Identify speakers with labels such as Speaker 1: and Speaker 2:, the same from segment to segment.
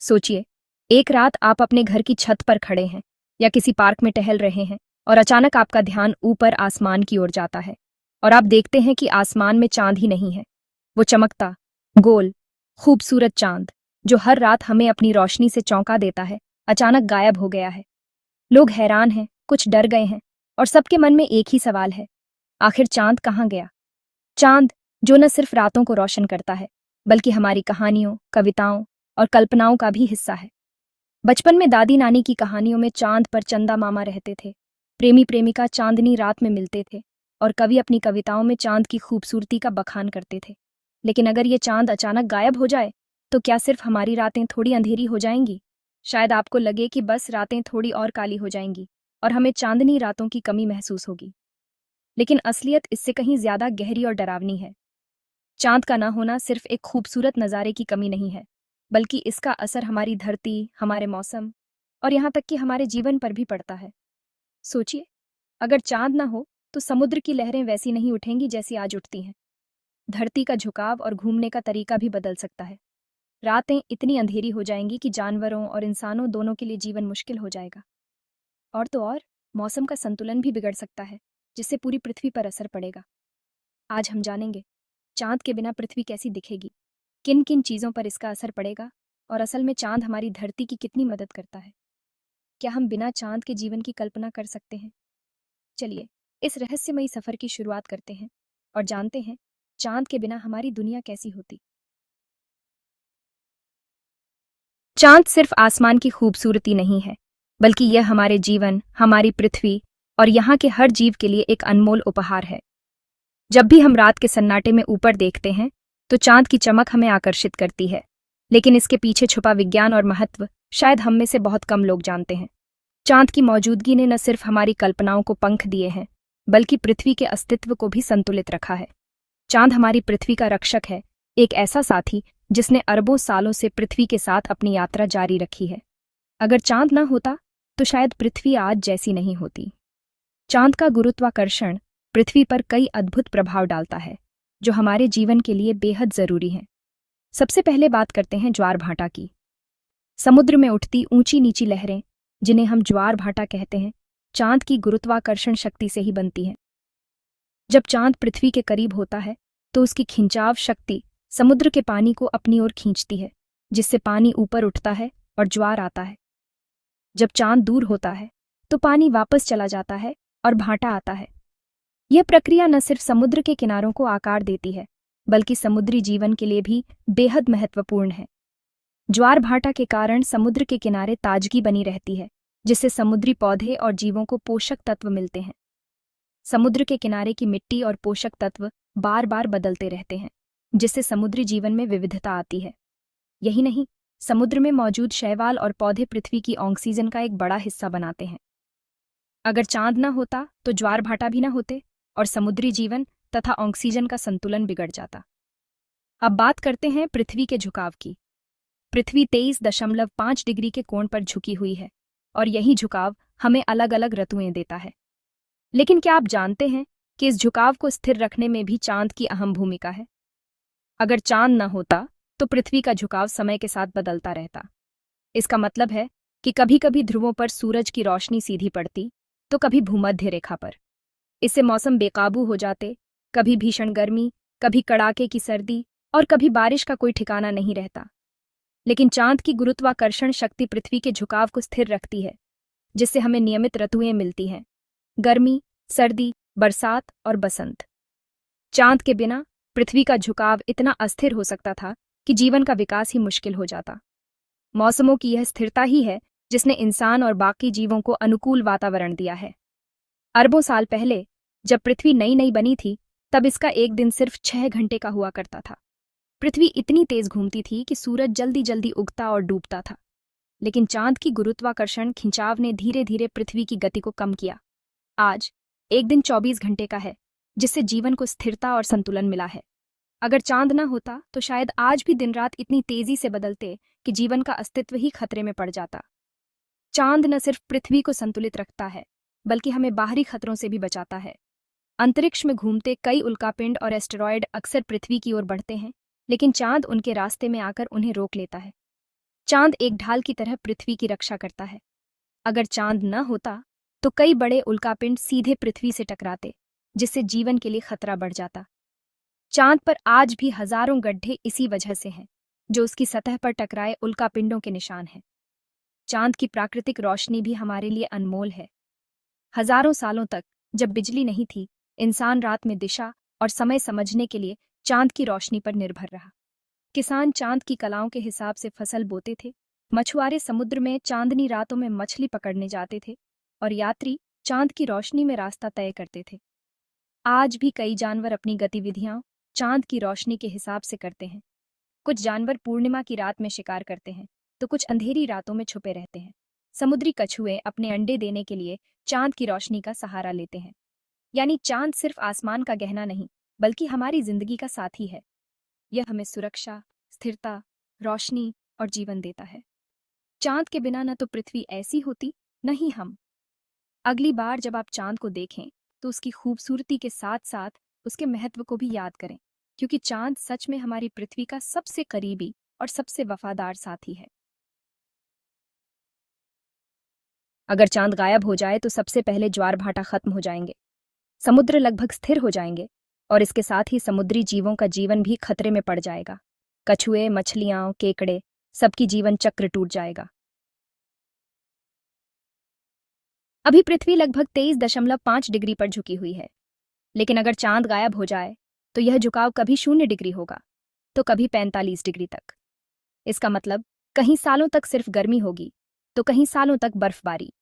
Speaker 1: सोचिए, एक रात आप अपने घर की छत पर खड़े हैं या किसी पार्क में टहल रहे हैं और अचानक आपका ध्यान ऊपर आसमान की ओर जाता है और आप देखते हैं कि आसमान में चांद ही नहीं है। वो चमकता, गोल, खूबसूरत चांद, जो हर रात हमें अपनी रोशनी से चौंका देता है, अचानक गायब हो गया है। लोग हैरान हैं, कुछ डर गए हैं और सबके मन में एक ही सवाल है, आखिर चांद कहाँ गया? चांद, जो न सिर्फ रातों को रोशन करता है, बल्कि हमारी कहानियों, कविताओं और कल्पनाओं का भी हिस्सा है। बचपन में दादी नानी की कहानियों में चांद पर चंदा मामा रहते थे, प्रेमी प्रेमिका चांदनी रात में मिलते थे और कवि अपनी कविताओं में चांद की खूबसूरती का बखान करते थे। लेकिन अगर ये चांद अचानक गायब हो जाए तो क्या सिर्फ हमारी रातें थोड़ी अंधेरी हो जाएंगी? शायद आपको लगे कि बस रातें थोड़ी और काली हो जाएंगी और हमें चांदनी रातों की कमी महसूस होगी। लेकिन असलियत इससे कहीं ज्यादा गहरी और डरावनी है। चांद का न होना सिर्फ एक खूबसूरत नज़ारे की कमी नहीं है, बल्कि इसका असर हमारी धरती, हमारे मौसम और यहाँ तक कि हमारे जीवन पर भी पड़ता है। सोचिए, अगर चांद ना हो तो समुद्र की लहरें वैसी नहीं उठेंगी जैसी आज उठती हैं। धरती का झुकाव और घूमने का तरीका भी बदल सकता है। रातें इतनी अंधेरी हो जाएंगी कि जानवरों और इंसानों दोनों के लिए जीवन मुश्किल हो जाएगा। और तो और, मौसम का संतुलन भी बिगड़ सकता है, जिससे पूरी पृथ्वी पर असर पड़ेगा। आज हम जानेंगे, चांद के बिना पृथ्वी कैसी दिखेगी, किन किन चीज़ों पर इसका असर पड़ेगा और असल में चांद हमारी धरती की कितनी मदद करता है। क्या हम बिना चांद के जीवन की कल्पना कर सकते हैं? चलिए, इस रहस्यमयी सफर की शुरुआत करते हैं और जानते हैं चांद के बिना हमारी दुनिया कैसी होती। चांद सिर्फ आसमान की खूबसूरती नहीं है, बल्कि यह हमारे जीवन, हमारी पृथ्वी और यहाँ के हर जीव के लिए एक अनमोल उपहार है। जब भी हम रात के सन्नाटे में ऊपर देखते हैं तो चांद की चमक हमें आकर्षित करती है, लेकिन इसके पीछे छुपा विज्ञान और महत्व शायद हम में से बहुत कम लोग जानते हैं। चांद की मौजूदगी ने न सिर्फ हमारी कल्पनाओं को पंख दिए हैं, बल्कि पृथ्वी के अस्तित्व को भी संतुलित रखा है। चांद हमारी पृथ्वी का रक्षक है, एक ऐसा साथी जिसने अरबों सालों से पृथ्वी के साथ अपनी यात्रा जारी रखी है। अगर चांद न होता तो शायद पृथ्वी आज जैसी नहीं होती। चांद का गुरुत्वाकर्षण पृथ्वी पर कई अद्भुत प्रभाव डालता है, जो हमारे जीवन के लिए बेहद जरूरी हैं। सबसे पहले बात करते हैं ज्वार भाटा की। समुद्र में उठती ऊंची नीची लहरें, जिन्हें हम ज्वार भाटा कहते हैं, चांद की गुरुत्वाकर्षण शक्ति से ही बनती हैं। जब चांद पृथ्वी के करीब होता है तो उसकी खिंचाव शक्ति समुद्र के पानी को अपनी ओर खींचती है, जिससे पानी ऊपर उठता है और ज्वार आता है। जब चांद दूर होता है तो पानी वापस चला जाता है और भाटा आता है। यह प्रक्रिया न सिर्फ समुद्र के किनारों को आकार देती है, बल्कि समुद्री जीवन के लिए भी बेहद महत्वपूर्ण है। ज्वार भाटा के कारण समुद्र के किनारे ताजगी बनी रहती है, जिससे समुद्री पौधे और जीवों को पोषक तत्व मिलते हैं। समुद्र के किनारे की मिट्टी और पोषक तत्व बार बार बदलते रहते हैं, जिससे समुद्री जीवन में विविधता आती है। यही नहीं, समुद्र में मौजूद शैवाल और पौधे पृथ्वी की ऑक्सीजन का एक बड़ा हिस्सा बनाते हैं। अगर चांद न होता तो ज्वार भाटा भी न होते और समुद्री जीवन तथा ऑक्सीजन का संतुलन बिगड़ जाता। अब बात करते हैं पृथ्वी के झुकाव की। पृथ्वी 23.5 डिग्री के कोण पर झुकी हुई है और यही झुकाव हमें अलग अलग ऋतुएं देता है। लेकिन क्या आप जानते हैं कि इस झुकाव को स्थिर रखने में भी चांद की अहम भूमिका है? अगर चांद न होता तो पृथ्वी का झुकाव समय के साथ बदलता रहता। इसका मतलब है कि कभी कभी ध्रुवों पर सूरज की रोशनी सीधी पड़ती तो कभी भूमध्य रेखा पर। इससे मौसम बेकाबू हो जाते, कभी भीषण गर्मी, कभी कड़ाके की सर्दी और कभी बारिश का कोई ठिकाना नहीं रहता। लेकिन चांद की गुरुत्वाकर्षण शक्ति पृथ्वी के झुकाव को स्थिर रखती है, जिससे हमें नियमित ऋतुएं मिलती हैं: गर्मी, सर्दी, बरसात और बसंत। चांद के बिना पृथ्वी का झुकाव इतना अस्थिर हो सकता था कि जीवन का विकास ही मुश्किल हो जाता। मौसमों की यह स्थिरता ही है जिसने इंसान और बाकी जीवों को अनुकूल वातावरण दिया है। अरबों साल पहले जब पृथ्वी नई नई बनी थी, तब इसका एक दिन सिर्फ 6 घंटे का हुआ करता था। पृथ्वी इतनी तेज घूमती थी कि सूरज जल्दी जल्दी उगता और डूबता था। लेकिन चांद की गुरुत्वाकर्षण खिंचाव ने धीरे धीरे पृथ्वी की गति को कम किया। आज एक दिन 24 घंटे का है, जिससे जीवन को स्थिरता और संतुलन मिला है। अगर चांद न होता तो शायद आज भी दिन रात इतनी तेजी से बदलते कि जीवन का अस्तित्व ही खतरे में पड़ जाता। चांद न सिर्फ पृथ्वी को संतुलित रखता है, बल्कि हमें बाहरी खतरों से भी बचाता है। अंतरिक्ष में घूमते कई उल्कापिंड और एस्टेरॉयड अक्सर पृथ्वी की ओर बढ़ते हैं, लेकिन चांद उनके रास्ते में आकर उन्हें रोक लेता है। चांद एक ढाल की तरह पृथ्वी की रक्षा करता है। अगर चांद न होता तो कई बड़े उल्कापिंड सीधे पृथ्वी से टकराते, जिससे जीवन के लिए खतरा बढ़ जाता। चांद पर आज भी हजारों गड्ढे इसी वजह से हैं, जो उसकी सतह पर टकराए उल्कापिंडों के निशान हैं। चांद की प्राकृतिक रोशनी भी हमारे लिए अनमोल है। हजारों सालों तक जब बिजली नहीं थी, इंसान रात में दिशा और समय समझने के लिए चांद की रोशनी पर निर्भर रहा। किसान चांद की कलाओं के हिसाब से फसल बोते थे, मछुआरे समुद्र में चांदनी रातों में मछली पकड़ने जाते थे, और यात्री चांद की रोशनी में रास्ता तय करते थे। आज भी कई जानवर अपनी गतिविधियां चांद की रोशनी के हिसाब से करते हैं। कुछ जानवर पूर्णिमा की रात में शिकार करते हैं, तो कुछ अंधेरी रातों में छुपे रहते हैं। समुद्री कछुए अपने अंडे देने के लिए चांद की रोशनी का सहारा लेते हैं। यानी चांद सिर्फ आसमान का गहना नहीं, बल्कि हमारी जिंदगी का साथी है। यह हमें सुरक्षा, स्थिरता, रोशनी और जीवन देता है। चांद के बिना न तो पृथ्वी ऐसी होती, न ही हम। अगली बार जब आप चांद को देखें तो उसकी खूबसूरती के साथ साथ उसके महत्व को भी याद करें, क्योंकि चांद सच में हमारी पृथ्वी का सबसे करीबी और सबसे वफादार साथी है। अगर चांद गायब हो जाए तो सबसे पहले ज्वार भाटा खत्म हो जाएंगे, समुद्र लगभग स्थिर हो जाएंगे, और इसके साथ ही समुद्री जीवों का जीवन भी खतरे में पड़ जाएगा। कछुए, मछलियां, केकड़े, सबकी जीवन चक्र टूट जाएगा। अभी पृथ्वी लगभग 23.5 डिग्री पर झुकी हुई है, लेकिन अगर चांद गायब हो जाए तो यह झुकाव कभी 0 डिग्री होगा, तो कभी 45 डिग्री तक। इसका मतलब कहीं सालों तक सिर्फ गर्मी होगी, तो कहीं सालों तक बर्फबारी।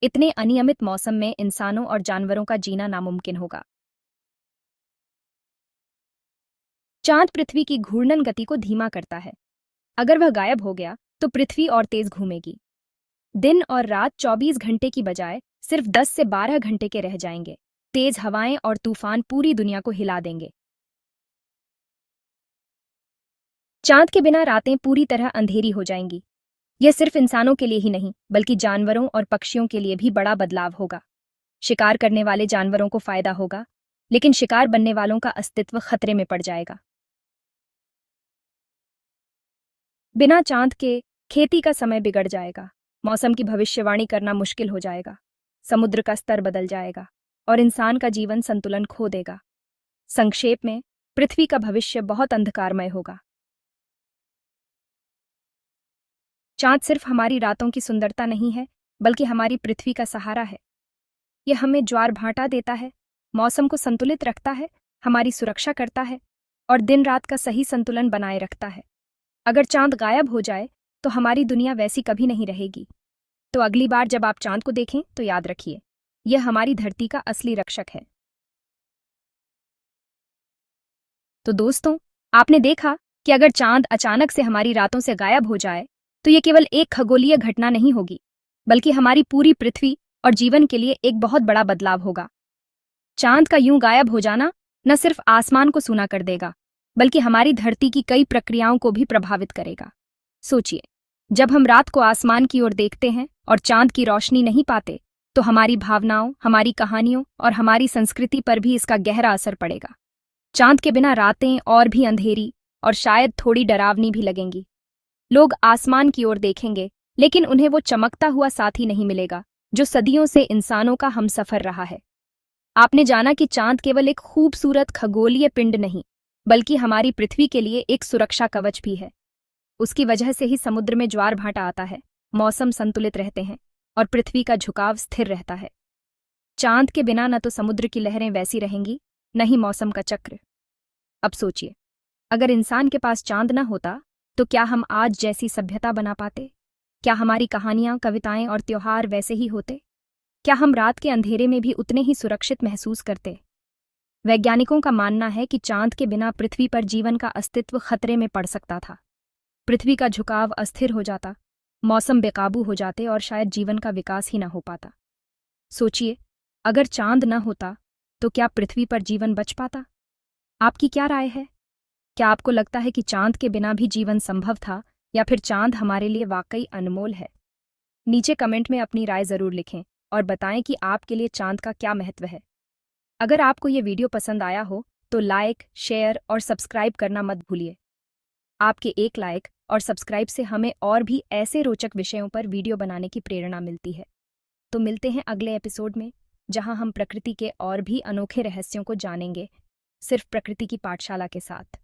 Speaker 1: इतने अनियमित मौसम में इंसानों और जानवरों का जीना नामुमकिन होगा। चांद पृथ्वी की घूर्णन गति को धीमा करता है। अगर वह गायब हो गया तो पृथ्वी और तेज घूमेगी। दिन और रात 24 घंटे की बजाय सिर्फ 10 से 12 घंटे के रह जाएंगे। तेज हवाएं और तूफान पूरी दुनिया को हिला देंगे। चांद के बिना रातें पूरी तरह अंधेरी हो जाएंगी। यह सिर्फ इंसानों के लिए ही नहीं, बल्कि जानवरों और पक्षियों के लिए भी बड़ा बदलाव होगा। शिकार करने वाले जानवरों को फायदा होगा, लेकिन शिकार बनने वालों का अस्तित्व खतरे में पड़ जाएगा। बिना चांद के खेती का समय बिगड़ जाएगा, मौसम की भविष्यवाणी करना मुश्किल हो जाएगा, समुद्र का स्तर बदल जाएगा और इंसान का जीवन संतुलन खो देगा। संक्षेप में, पृथ्वी का भविष्य बहुत अंधकारमय होगा। चांद सिर्फ हमारी रातों की सुंदरता नहीं है, बल्कि हमारी पृथ्वी का सहारा है। यह हमें ज्वार भाटा देता है, मौसम को संतुलित रखता है, हमारी सुरक्षा करता है और दिन रात का सही संतुलन बनाए रखता है। अगर चांद गायब हो जाए तो हमारी दुनिया वैसी कभी नहीं रहेगी। तो अगली बार जब आप चांद को देखें तो याद रखिए, यह हमारी धरती का असली रक्षक है। तो दोस्तों, आपने देखा कि अगर चांद अचानक से हमारी रातों से गायब हो जाए तो यह केवल एक खगोलीय घटना नहीं होगी, बल्कि हमारी पूरी पृथ्वी और जीवन के लिए एक बहुत बड़ा बदलाव होगा। चांद का यूं गायब हो जाना न सिर्फ आसमान को सूना कर देगा, बल्कि हमारी धरती की कई प्रक्रियाओं को भी प्रभावित करेगा। सोचिए, जब हम रात को आसमान की ओर देखते हैं और चांद की रोशनी नहीं पाते, तो हमारी भावनाओं, हमारी कहानियों और हमारी संस्कृति पर भी इसका गहरा असर पड़ेगा। चांद के बिना रातें और भी अंधेरी और शायद थोड़ी डरावनी भी लगेंगी। लोग आसमान की ओर देखेंगे, लेकिन उन्हें वो चमकता हुआ साथी नहीं मिलेगा जो सदियों से इंसानों का हमसफर रहा है। आपने जाना कि चांद केवल एक खूबसूरत खगोलीय पिंड नहीं, बल्कि हमारी पृथ्वी के लिए एक सुरक्षा कवच भी है। उसकी वजह से ही समुद्र में ज्वार भाटा आता है, मौसम संतुलित रहते हैं और पृथ्वी का झुकाव स्थिर रहता है। चांद के बिना न तो समुद्र की लहरें वैसी रहेंगी, न ही मौसम का चक्र। अब सोचिए, अगर इंसान के पास चांद न होता तो क्या हम आज जैसी सभ्यता बना पाते? क्या हमारी कहानियां, कविताएं और त्योहार वैसे ही होते? क्या हम रात के अंधेरे में भी उतने ही सुरक्षित महसूस करते? वैज्ञानिकों का मानना है कि चांद के बिना पृथ्वी पर जीवन का अस्तित्व खतरे में पड़ सकता था। पृथ्वी का झुकाव अस्थिर हो जाता, मौसम बेकाबू हो जाते और शायद जीवन का विकास ही न हो पाता। सोचिए, अगर चांद न होता तो क्या पृथ्वी पर जीवन बच पाता? आपकी क्या राय है? क्या आपको लगता है कि चांद के बिना भी जीवन संभव था, या फिर चांद हमारे लिए वाकई अनमोल है? नीचे कमेंट में अपनी राय जरूर लिखें और बताएं कि आपके लिए चांद का क्या महत्व है। अगर आपको ये वीडियो पसंद आया हो तो लाइक, शेयर और सब्सक्राइब करना मत भूलिए। आपके एक लाइक और सब्सक्राइब से हमें और भी ऐसे रोचक विषयों पर वीडियो बनाने की प्रेरणा मिलती है। तो मिलते हैं अगले एपिसोड में, जहां हम प्रकृति के और भी अनोखे रहस्यों को जानेंगे, सिर्फ प्रकृति की पाठशाला के साथ।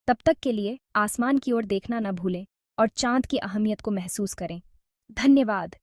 Speaker 1: तब तक के लिए आसमान की ओर देखना न भूलें और चांद की अहमियत को महसूस करें। धन्यवाद।